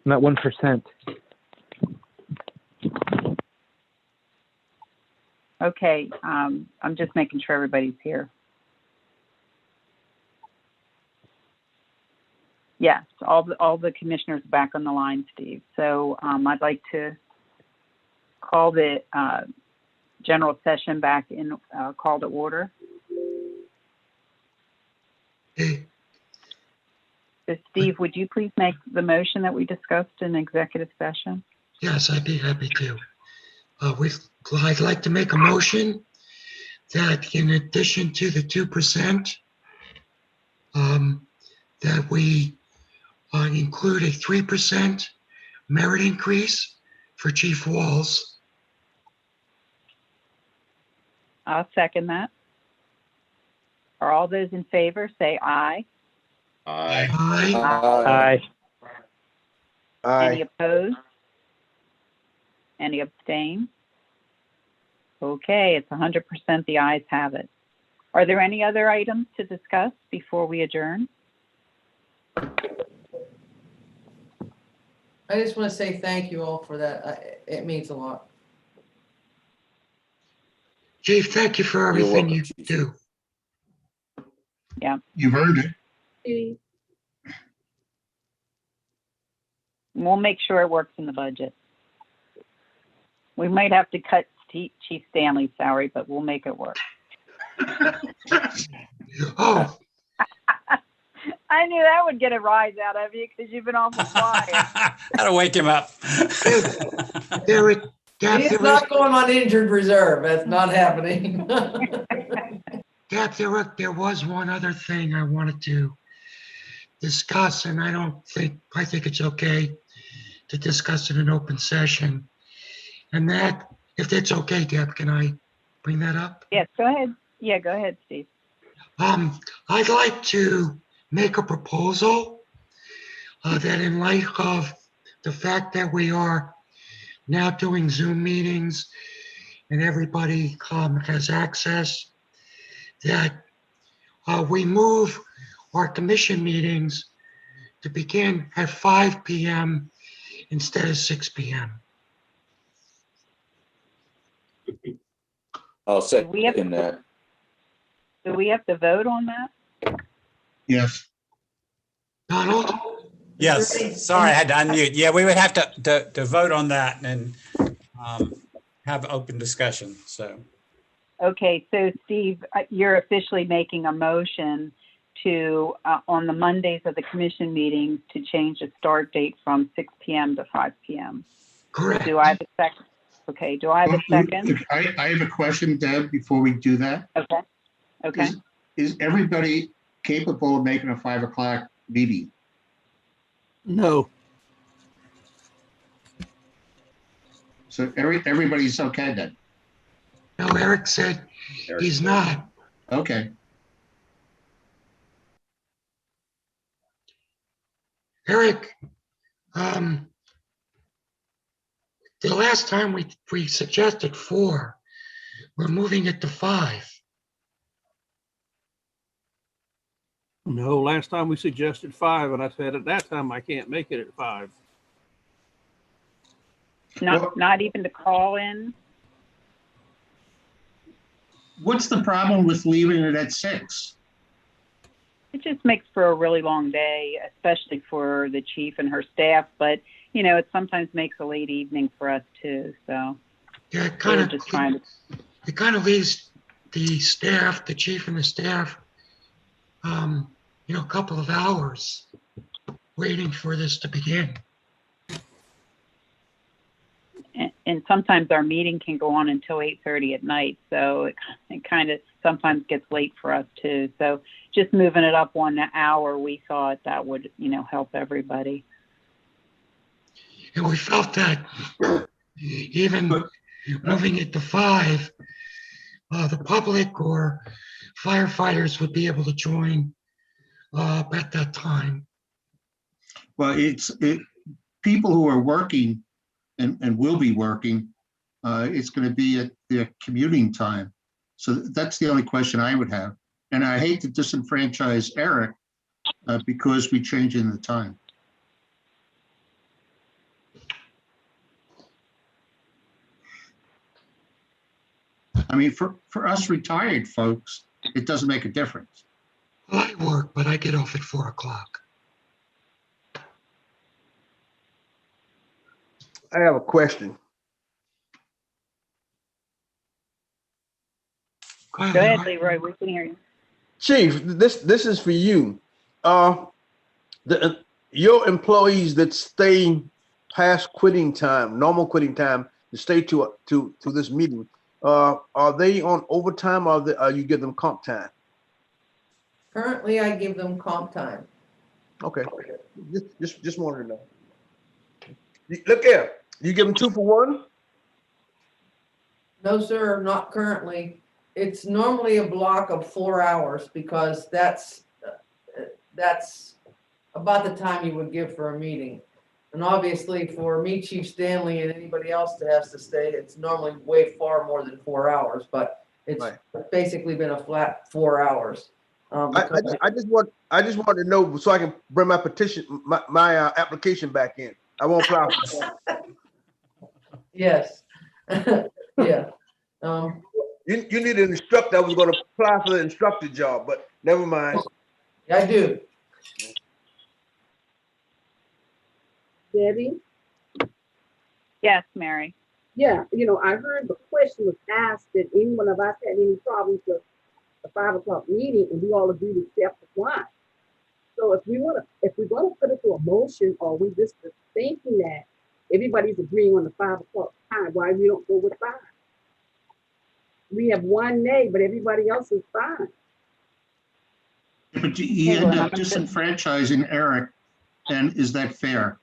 I'm at 1%. Okay, I'm just making sure everybody's here. Yes, all the commissioners are back on the line, Steve. So I'd like to call the general session back in, call to order. Hey, So Steve, would you please make the motion that we discussed in executive session? yes, I'd be happy to. I'd like to make a motion that in addition to the 2%, that we include a 3% merit increase for Chief Walls. I'll second that. Are all those in favor, say aye. Aye. Aye. Aye. Any opposed? Any abstain? Okay, it's 100%, the ayes have it. Are there any other items to discuss before we adjourn? I just want to say thank you all for that. It means a lot. Chief, thank you for everything welcome, you Chief. do. You've earned it. We'll make sure it works in the budget. We might have to cut Chief Stanley's salary, but we'll make it work. Oh, I knew that would get a rise out of you because you've been awful quiet. That'll wake him up. He's not going on injured reserve. That's not happening. There was one other thing I wanted to discuss, and I think it's okay to discuss in an open session. And that, if it's okay, Deb, can I bring that up? Yes, go ahead. Yeah, go ahead, Steve. I'd like to make a proposal that in light of the fact that we are now doing Zoom meetings and everybody has access, that we move our commission meetings to begin at 5 p.m. instead of 6 p.m. I'll Do we have second that. Do we have to vote on that? Yes. Donald? Yes, sorry, I had to unmute. Yeah, we would have to vote on that and have open discussion, so. Okay, so Steve, you're officially making a motion to, on the Mondays of the commission meetings, to change the start date from 6 p.m. to 5 p.m. Correct. Do I have a second? Okay, do I have a second? I have a question, Deb, before we do that. Okay, okay. Is everybody capable of making a 5 o'clock meeting? No. So everybody's okay then? No, Eric said he's not. Okay. Eric, the last time we suggested 4, we're moving it to 5. No, last time we suggested 5, and I said at that time I can't make it at 5. Not even to call in? What's the problem with leaving it at 6? It just makes for a really long day, especially for the chief and her staff, but you know, it sometimes makes a late evening for us too, so. Yeah, We're just trying to, it kind of leaves the staff, the chief and the staff, a couple of hours waiting for this to begin. and sometimes our meeting can go on until 8:30 at night, so it kind of sometimes gets late for us too. So just moving it up 1 hour, we thought that would, help everybody. And we felt that even moving it to 5, the public or firefighters would be able to join at that time. Well, people who are working and will be working, it's going to be at their commuting time. So that's the only question I would have. And I hate to disenfranchise Eric because we change in the time. I mean, for us retired folks, it doesn't make a difference. I work, but I get off at 4 o'clock. I have a question. Go Go ahead, Leroy. Leroy, we can hear you. Chief, this is for you. Your employees that stay past quitting time, normal quitting time, to stay to this meeting, are they on overtime, or you give them comp time? Currently, I give them comp time. Okay, just wanted to know. Look here, you give them 2 for 1? No, sir, not currently. It's normally a block of 4 hours because that's about the time you would give for a meeting. And obviously for me, Chief Stanley, and anybody else that has to stay, it's normally way far more than 4 hours, but it's Right. basically been a flat 4 hours. I just want to know so I can bring my petition, my application back in. I won't apply for it. Yes. Yeah. You need an instructor. I was going to apply for the instructor job, but never mind. I do. Debbie? Yes, Mary. Yeah, I heard the question was asked that any one of us had any problems with the 5 o'clock meeting, and we all agreed except for why. So if we're gonna put it to a motion, or we just thinking that everybody's agreeing on the 5 o'clock time, why we don't go with 5? We have 1 nay, but everybody else is fine. But you end up disenfranchising Eric, and is that fair?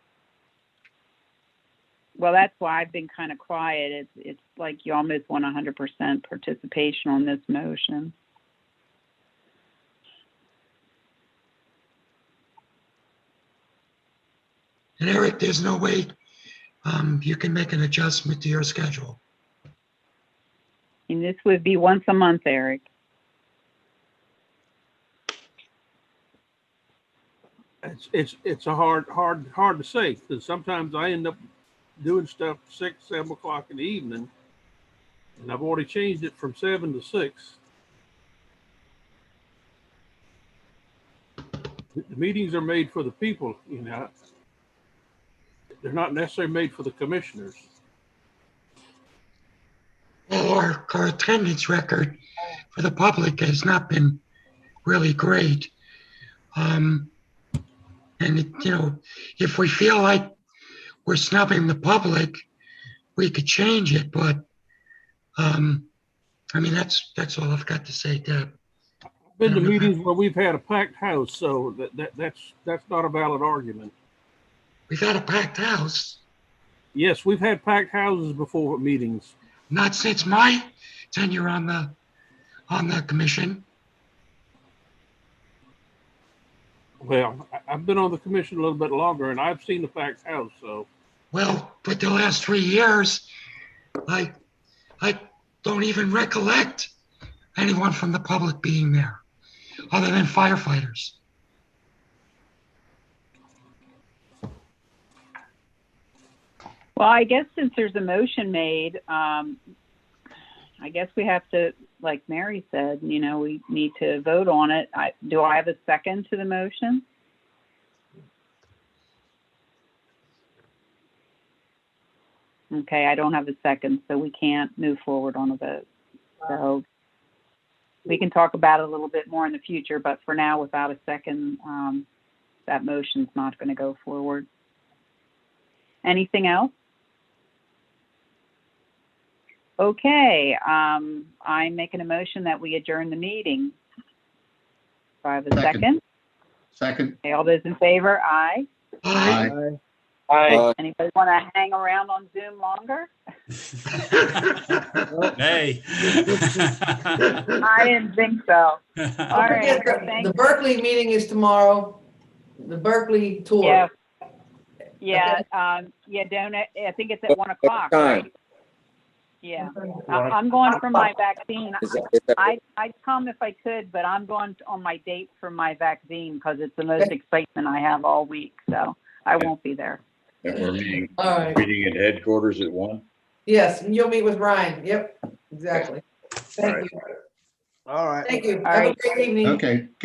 Well, that's why I've been kind of quiet. It's like you almost want 100% participation on this motion. And Eric, there's no way you can make an adjustment to your schedule. And this would be once a month, Eric. It's a hard to say, because sometimes I end up doing stuff 6, 7 o'clock in the evening, and I've already changed it from 7 to 6. The meetings are made for the people, They're not necessarily made for the commissioners. Well, our attendance record for the public has not been really great. And if we feel like we're snubbing the public, we could change it. But I mean, that's all I've got to say, Deb. I've been to meetings where we've had a packed house, so that's not a valid argument. We've had a packed house. Yes, we've had packed houses before at meetings. Not since my tenure on the commission. Well, I've been on the commission a little bit longer, and I've seen the packed house, so. Well, but the last 3 years, I don't even recollect anyone from the public being there, other than firefighters. Well, I guess since there's a motion made, I guess we have to, like Mary said, we need to vote on it. Do I have a second to the motion? Okay, I don't have a second, so we can't move forward on a vote. So we can talk about it a little bit more in the future, but for now, without a second, that motion's not going to go forward. Anything else? Okay, I'm making a motion that we adjourn the meeting. Do I have a second? Second. Okay, all those in favor, aye. Aye. Anybody want to hang around on Zoom longer? Nay. I didn't think so. All Don't right, forget thank the Berkeley meeting is tomorrow. The Berkeley tour. Yeah. Yeah, don't, I think it's at 1 o'clock, right? Yeah, I'm going for my vaccine. I'd come if I could, but I'm going on my date for my vaccine because it's the most excitement I have all week, so I won't be there. And we're meeting, All right. meeting at headquarters at 1. Yes, and you'll meet with Ryan. Yep, exactly. Thank you. All right. Thank you. All Have a right. great evening. Okay. Good